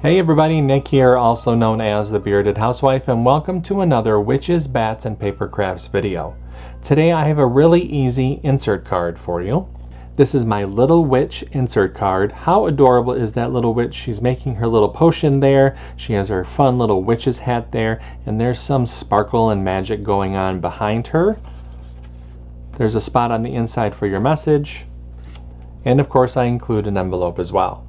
Hey everybody, Nick here, also known as the Bearded Housewife, and welcome to another Witches, Bats, and Papercrafts video. Today I have a really easy insert card for you. This is my little witch insert card. How adorable is that little witch? She's making her little potion there. She has her fun little witch's hat there, and there's some sparkle and magic going on behind her. There's a spot on the inside for your message, and of course I include an envelope as well.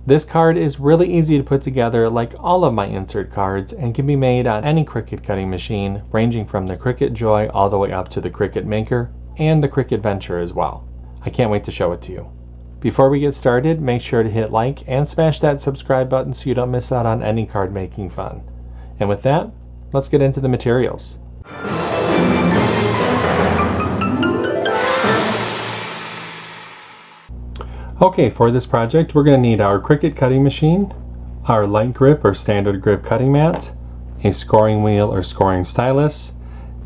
This card is really easy to put together like all of my insert cards and can be made on any Cricut cutting machine, ranging from the Cricut Joy all the way up to the Cricut Maker and the Cricut Venture as well. I can't wait to show it to you. Before we get started, make sure to hit like and smash that subscribe button so you don't miss out on any card making fun. And with that, let's get into the materials. Okay, for this project we're going to need our Cricut cutting machine, our light grip or standard grip cutting mat, a scoring wheel or scoring stylus,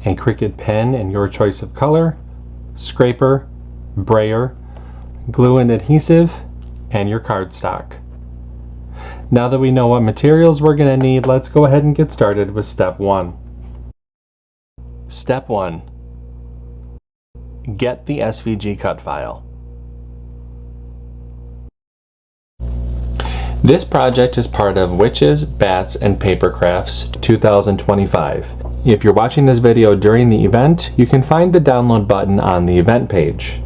a Cricut pen in your choice of color, scraper, brayer, glue and adhesive, and your cardstock. Now that we know what materials we're going to need, let's go ahead and get started with step 1. Step 1. Get the SVG cut file. This project is part of Witches, Bats, and Papercrafts 2025. If you're watching this video during the event, you can find the download button on the event page.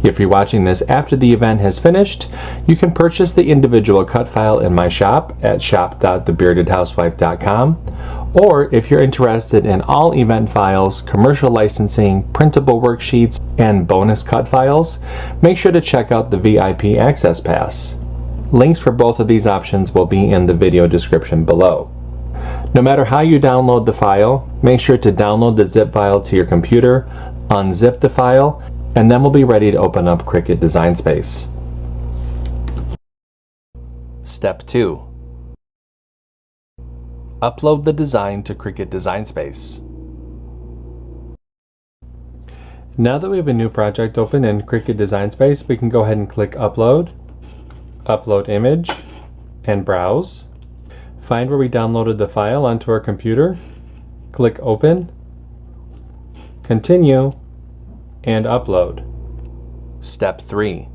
If you're watching this after the event has finished, you can purchase the individual cut file in my shop at shop.thebeardedhousewife.com, or if you're interested in all event files, commercial licensing, printable worksheets, and bonus cut files, make sure to check out the VIP Access Pass. Links for both of these options will be in the video description below. No matter how you download the file, make sure to download the zip file to your computer, unzip the file, and then we'll be ready to open up Cricut Design Space. Step 2. Upload the design to Cricut Design Space. Now that we have a new project open in Cricut Design Space, we can go ahead and click Upload, Upload Image, and Browse. Find where we downloaded the file onto our computer, click Open, Continue, and Upload. Step 3.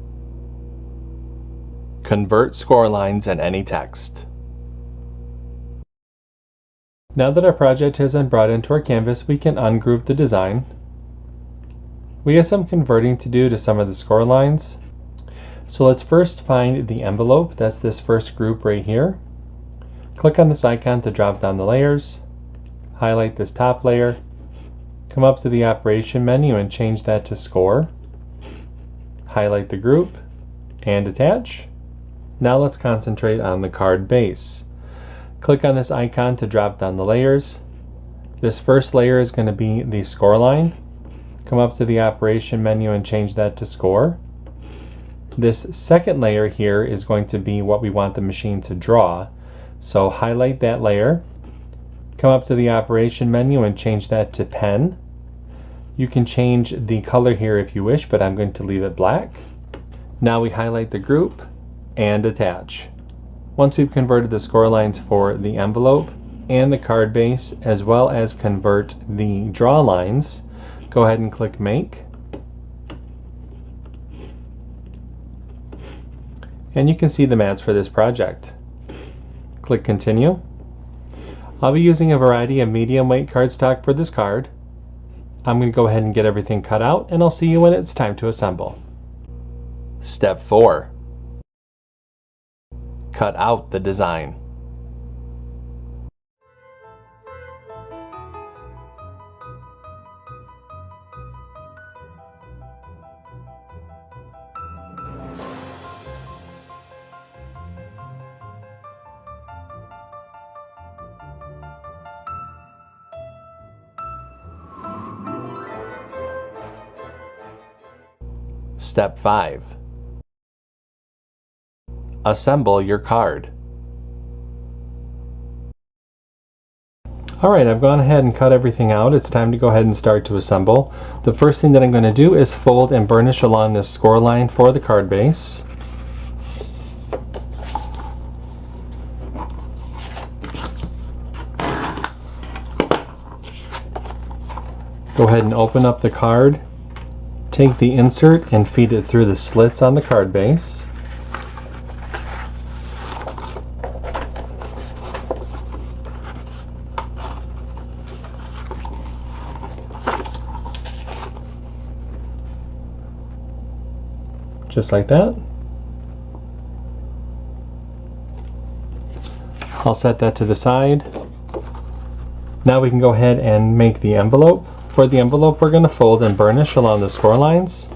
Convert score lines and any text. Now that our project has been brought into our canvas, we can ungroup the design. We have some converting to do to some of the score lines. So let's first find the envelope. That's this first group right here. Click on this icon to drop down the layers. Highlight this top layer. Come up to the operation menu and change that to score. Highlight the group and attach. Now let's concentrate on the card base. Click on this icon to drop down the layers. This first layer is going to be the score line. Come up to the operation menu and change that to score. This second layer here is going to be what we want the machine to draw. So highlight that layer, come up to the operation menu and change that to pen. You can change the color here if you wish, but I'm going to leave it black. Now we highlight the group and attach. Once we've converted the score lines for the envelope and the card base, as well as convert the draw lines, go ahead and click Make. And you can see the mats for this project. Click Continue. I'll be using a variety of medium weight cardstock for this card. I'm going to go ahead and get everything cut out, and I'll see you when it's time to assemble. Step 4. Cut out the design. Step 5. Assemble your card. Alright, I've gone ahead and cut everything out. It's time to go ahead and start to assemble. The first thing that I'm going to do is fold and burnish along this score line for the card base. Go ahead and open up the card. Take the insert and feed it through the slits on the card base. Just like that. I'll set that to the side. Now we can go ahead and make the envelope. For the envelope, we're going to fold and burnish along the score lines.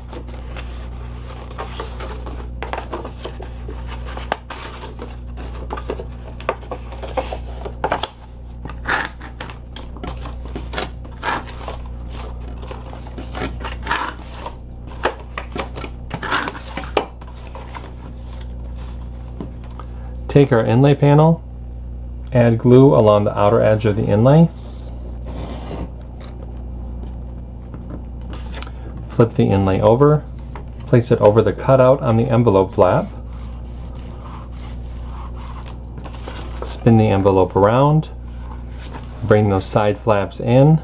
Take our inlay panel, add glue along the outer edge of the inlay. Flip the inlay over, place it over the cutout on the envelope flap. Spin the envelope around, bring those side flaps in,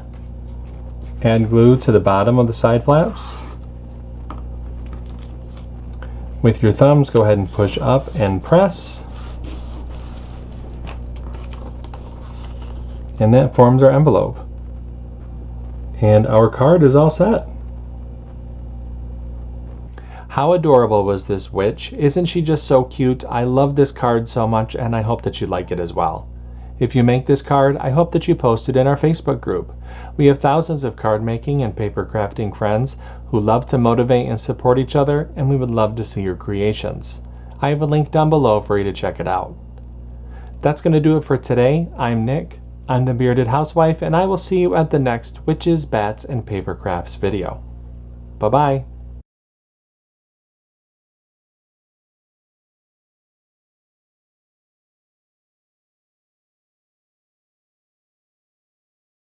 add glue to the bottom of the side flaps. With your thumbs, go ahead and push up and press. And that forms our envelope. And our card is all set. How adorable was this witch? Isn't she just so cute? I love this card so much, and I hope that you like it as well. If you make this card, I hope that you post it in our Facebook group. We have thousands of card making and paper crafting friends who love to motivate and support each other, and we would love to see your creations. I have a link down below for you to check it out. That's going to do it for today. I'm Nick. I'm the Bearded Housewife, and I will see you at the next Witches, Bats, and Paper Crafts video. Bye-bye.